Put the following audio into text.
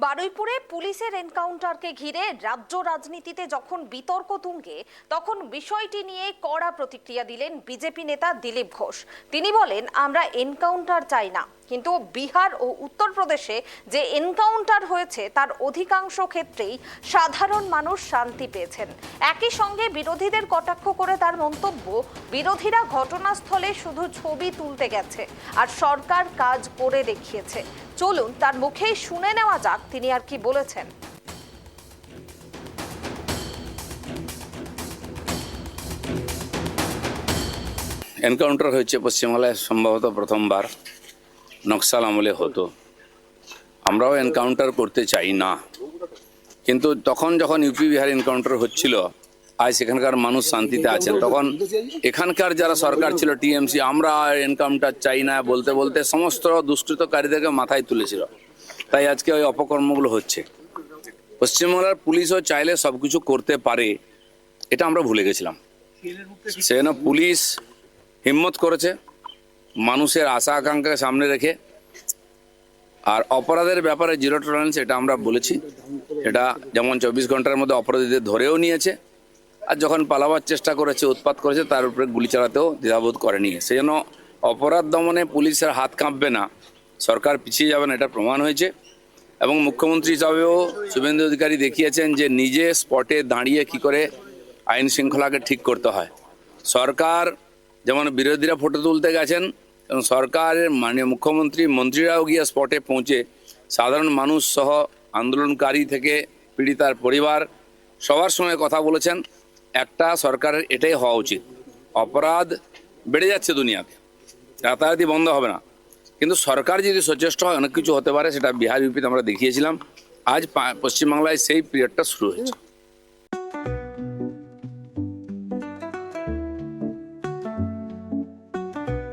বারুইপুরে পুলিশের এনকাউন্টারকে ঘিরে রাজ্য রাজনীতিতে যখন বিতর্ক তুঙ্গে, তখন বিষয়টি নিয়ে কড়া প্রতিক্রিয়া দিলেন বিজেপি নেতা দিলীপ ঘোষ। তিনি বলেন, আমরা এনকাউন্টার চাই না, কিন্তু বিহার ও উত্তরপ্রদেশে যে এনকাউন্টার হয়েছে তার অধিকাংশ ক্ষেত্রেই সাধারণ মানুষ শান্তি পেয়েছেন। একই সঙ্গে বিরোধীদের কটাক্ষ করে তার মন্তব্য, বিরোধীরা ঘটনাস্থলে শুধু ছবি তুলতে গেছে আর সরকার কাজ করে দেখিয়েছে। চলুন তার মুখেই শুনে নেওয়া যাক তিনি আর কি বলেছেন। এনকাউন্টার হয়েছে পশ্চিমবাংলায় সম্ভবত প্রথমবার, নকশাল আমলে হতো। আমরাও এনকাউন্টার করতে চাই না, কিন্তু তখন যখন ইউপি বিহার এনকাউন্টার হচ্ছিল, আজ সেখানকার মানুষ শান্তিতে আছেন, তখন এখানকার যারা সরকার ছিল টিএমসি, আমরা এনকাউন্টার চাই না বলতে বলতে সমস্ত দুষ্কৃতকারীদেরকে মাথায় তুলেছিল। তাই আজকে ওই অপকর্মগুলো হচ্ছে। পশ্চিমবাংলার পুলিশও চাইলে সবকিছু করতে পারে, এটা আমরা ভুলে গেছিলাম। সেজন্য পুলিশ হিম্মত করেছে মানুষের আশা আকাঙ্ক্ষাকে সামনে রেখে। আর অপরাধের ব্যাপারে জিরো টলারেন্স, এটা আমরা বলেছি। এটা যেমন 24 ঘন্টার মধ্যে অপরাধীদের ধরেও নিয়েছে, আর যখন পালাবার চেষ্টা করেছে, উৎপাত করেছে, তার উপরে গুলি চালাতেও দ্বিধাবোধ করেনি। সেজন্য অপরাধ দমনে পুলিশের হাত কাঁপবে না, সরকার পিছিয়ে যাবে না, এটা প্রমাণ হয়েছে। এবং মুখ্যমন্ত্রী হিসাবেও শুভেন্দু অধিকারী দেখিয়েছেন যে নিজে স্পটে দাঁড়িয়ে কি করে আইন শৃঙ্খলাকে ঠিক করতে হয়। সরকার যেমন বিরোধীরা ফটো তুলতে গেছেন, এবং সরকারের মাননীয় মুখ্যমন্ত্রী মন্ত্রীরাও গিয়ে স্পটে পৌঁছে সাধারণ মানুষ সহ আন্দোলনকারী থেকে পীড়িতার পরিবার সবার সঙ্গে কথা বলেছেন। একটা সরকারের এটাই হওয়া উচিত। অপরাধ বেড়ে যাচ্ছে দুনিয়াতে, রাতারাতি বন্ধ হবে না, কিন্তু সরকার যদি সচেষ্ট হয় অনেক কিছু হতে পারে। সেটা বিহার ইউপিতে আমরা দেখিয়েছিলাম। আজ পশ্চিমবাংলায় সেই পিরিয়ডটা শুরু হয়েছে।